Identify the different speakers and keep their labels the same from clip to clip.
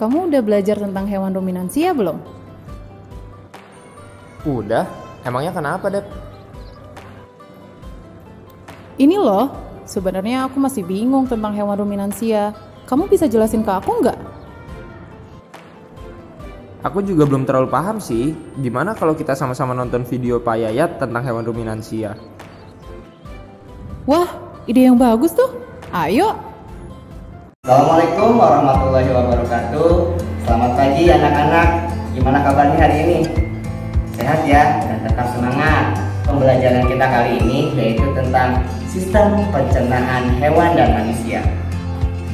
Speaker 1: kamu udah belajar tentang hewan ruminansia belum?
Speaker 2: Udah, emangnya kenapa, Dep?
Speaker 1: Ini loh, sebenarnya aku masih bingung tentang hewan ruminansia. Kamu bisa jelasin ke aku nggak?
Speaker 2: Aku juga belum terlalu paham sih. Gimana kalau kita sama-sama nonton video Pak Yayat tentang hewan ruminansia?
Speaker 1: Wah, ide yang bagus tuh. Ayo.
Speaker 3: Assalamualaikum warahmatullahi wabarakatuh. Selamat pagi anak-anak. Gimana kabarnya hari ini? Sehat ya dan tetap semangat. Pembelajaran kita kali ini yaitu tentang sistem pencernaan hewan dan manusia.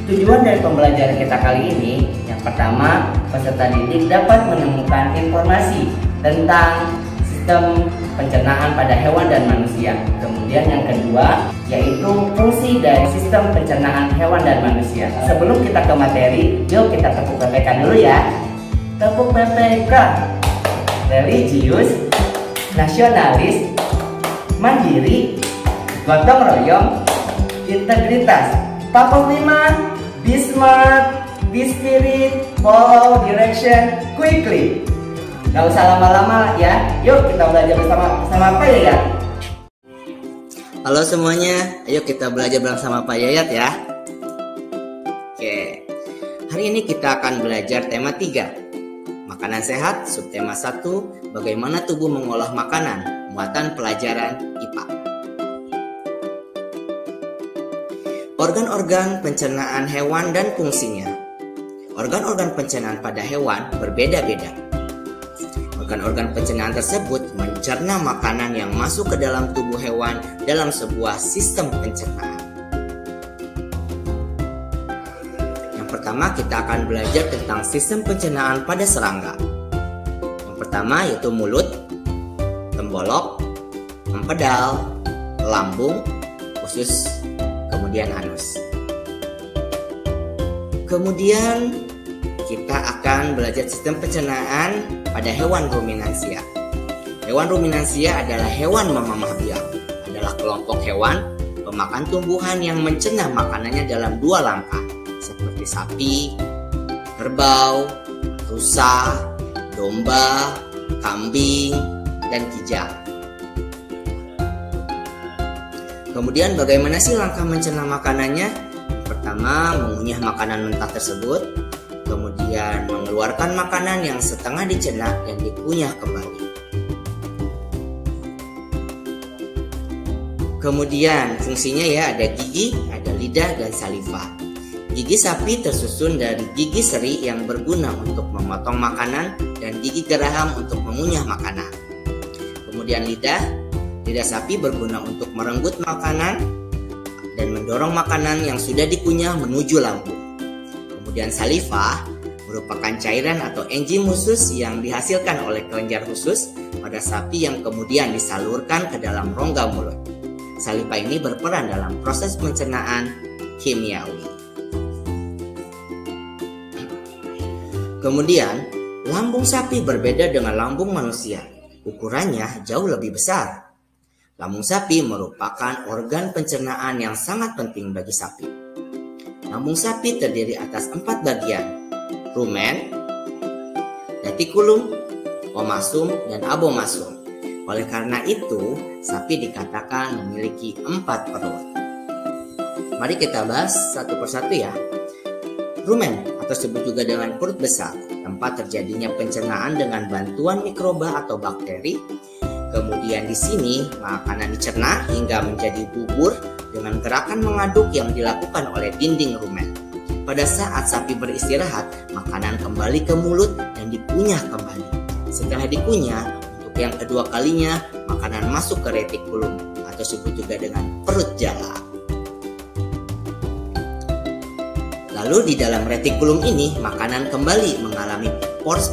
Speaker 3: Tujuan dari pembelajaran kita kali ini, yang pertama, peserta didik dapat menemukan informasi tentang sistem pencernaan pada hewan dan manusia. Kemudian yang kedua, yaitu fungsi dari sistem pencernaan hewan dan manusia. Sebelum kita ke materi, yuk kita tepuk PPK dulu ya. Tepuk PPK. Religius, nasionalis, mandiri, gotong royong, integritas. Papa 5, be smart, be spirit, follow direction quickly. Gak usah lama-lama ya. Yuk kita belajar bersama Pak Yayat. Halo semuanya, ayo kita belajar bersama Pak Yayat ya. Oke, hari ini kita akan belajar tema 3, makanan sehat. Subtema 1, bagaimana tubuh mengolah makanan, muatan pelajaran IPA. Organ-organ pencernaan hewan dan fungsinya. Organ-organ pencernaan pada hewan berbeda-beda. Organ-organ pencernaan tersebut mencerna makanan yang masuk ke dalam tubuh hewan dalam sebuah sistem pencernaan. Yang pertama kita akan belajar tentang sistem pencernaan pada serangga. Yang pertama yaitu mulut, tembolok, empedal, lambung, usus, kemudian anus. Kemudian kita akan belajar sistem pencernaan pada hewan ruminansia. Hewan ruminansia adalah hewan memamah biak, adalah kelompok hewan pemakan tumbuhan yang mencerna makanannya dalam 2 langkah, seperti sapi, kerbau, rusa, domba, kambing, dan kijang. Kemudian bagaimana sih langkah mencerna makanannya? Pertama, mengunyah makanan mentah tersebut, kemudian mengeluarkan makanan yang setengah dicerna dan dikunyah kembali. Kemudian fungsinya ya ada gigi, ada lidah, dan saliva. Gigi sapi tersusun dari gigi seri yang berguna untuk memotong makanan dan gigi geraham untuk mengunyah makanan. Kemudian lidah sapi berguna untuk merenggut makanan dan mendorong makanan yang sudah dikunyah menuju lambung. Kemudian saliva merupakan cairan atau enzim khusus yang dihasilkan oleh kelenjar khusus pada sapi yang kemudian disalurkan ke dalam rongga mulut. Saliva ini berperan dalam proses pencernaan kimiawi. Kemudian, lambung sapi berbeda dengan lambung manusia. Ukurannya jauh lebih besar. Lambung sapi merupakan organ pencernaan yang sangat penting bagi sapi. Lambung sapi terdiri atas 4 bagian, rumen, retikulum, omasum, dan abomasum. Oleh karena itu, sapi dikatakan memiliki 4 perut. Mari kita bahas satu persatu ya. Rumen atau disebut juga dengan perut besar, tempat terjadinya pencernaan dengan bantuan mikroba atau bakteri. Kemudian di sini makanan dicerna hingga menjadi bubur dengan gerakan mengaduk yang dilakukan oleh dinding rumen. Pada saat sapi beristirahat, makanan kembali ke mulut dan dikunyah kembali. Setelah dikunyah, untuk yang kedua kalinya, makanan masuk ke retikulum atau disebut juga dengan perut jala. Lalu di dalam retikulum ini, makanan kembali mengalami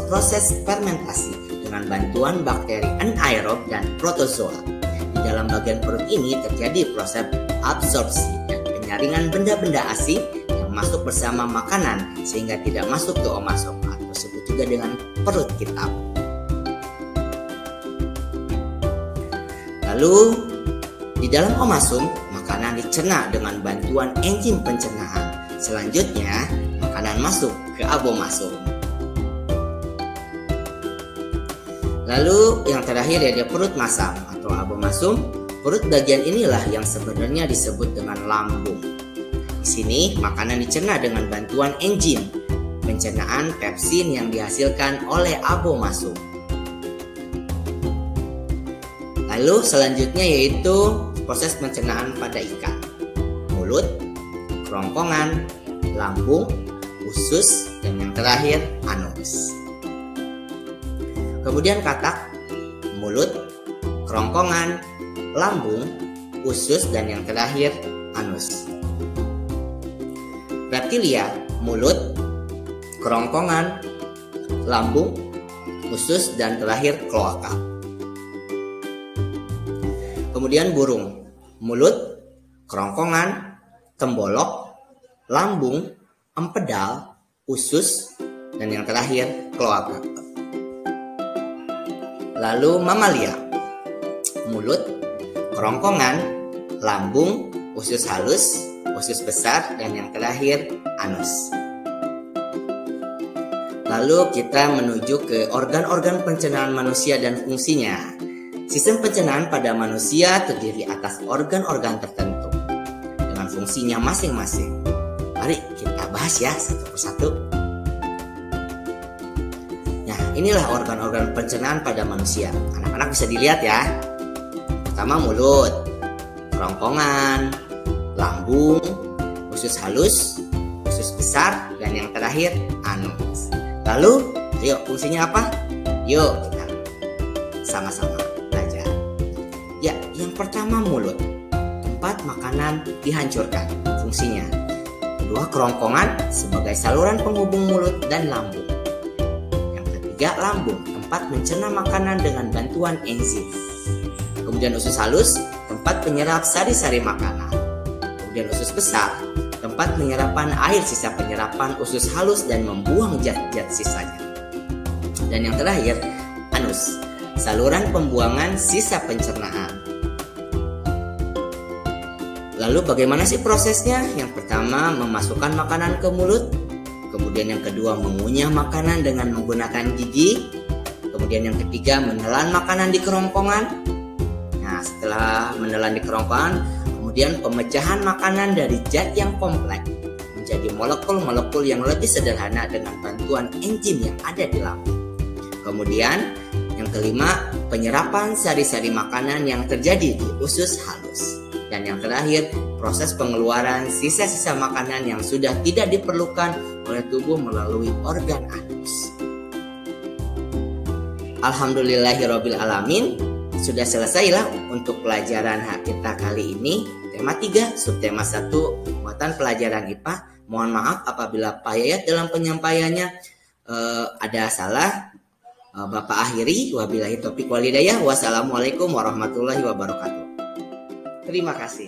Speaker 3: proses fermentasi dengan bantuan bakteri anaerob dan protozoa. Di dalam bagian perut ini terjadi proses absorpsi dan penyaringan benda-benda asing yang masuk bersama makanan sehingga tidak masuk ke omasum atau disebut juga dengan perut kitab. Lalu di dalam omasum, makanan dicerna dengan bantuan enzim pencernaan. Selanjutnya, makanan masuk ke abomasum. Lalu yang terakhir ada perut masam atau abomasum. Perut bagian inilah yang sebenarnya disebut dengan lambung. Di sini makanan dicerna dengan bantuan enzim pencernaan pepsin yang dihasilkan oleh abomasum. Lalu selanjutnya yaitu proses pencernaan pada ikan. Mulut, kerongkongan, lambung, usus, dan yang terakhir anus. Kemudian katak, mulut, kerongkongan, lambung, usus, dan yang terakhir anus. Reptilia, mulut, kerongkongan, lambung, usus, dan terakhir kloaka. Kemudian burung, mulut, kerongkongan, tembolok, lambung, empedal, usus, dan yang terakhir kloaka. Lalu mamalia, mulut, kerongkongan, lambung, usus halus, usus besar, dan yang terakhir anus. Lalu kita menuju ke organ-organ pencernaan manusia dan fungsinya. Sistem pencernaan pada manusia terdiri atas organ-organ tertentu dengan fungsinya masing-masing. Mari kita bahas ya satu persatu. Nah, inilah organ-organ pencernaan pada manusia. Anak-anak bisa dilihat ya. Pertama mulut, kerongkongan, lambung, usus halus, usus besar, dan yang terakhir anus. Lalu, ayo fungsinya apa? Yuk kita sama-sama belajar. Ya, yang pertama mulut, tempat makanan dihancurkan, fungsinya. Kedua, kerongkongan sebagai saluran penghubung mulut dan lambung. Yang ketiga, lambung, tempat mencerna makanan dengan bantuan enzim. Kemudian usus halus, tempat penyerap sari-sari makanan. Kemudian usus besar, tempat penyerapan air sisa penyerapan usus halus dan membuang zat-zat sisanya. Dan yang terakhir, anus, saluran pembuangan sisa pencernaan. Lalu bagaimana sih prosesnya? Yang pertama, memasukkan makanan ke mulut. Kemudian yang kedua, mengunyah makanan dengan menggunakan gigi. Kemudian yang ketiga, menelan makanan di kerongkongan. Nah, setelah menelan di kerongkongan, kemudian pemecahan makanan dari zat yang kompleks menjadi molekul-molekul yang lebih sederhana dengan bantuan enzim yang ada di lambung. Kemudian yang kelima, penyerapan sari-sari makanan yang terjadi di usus halus. Dan yang terakhir, proses pengeluaran sisa-sisa makanan yang sudah tidak diperlukan oleh tubuh melalui organ anus. Alhamdulillahirabbil alamin. Sudah selesailah untuk pelajaran kita kali ini. Tema 3, subtema 1, muatan pelajaran IPA. Mohon maaf apabila Pak Yayat dalam penyampaiannya ada salah. Bapak akhiri, wabillahi taufiq walhidayah. Wassalamualaikum warahmatullahi wabarakatuh. Terima kasih.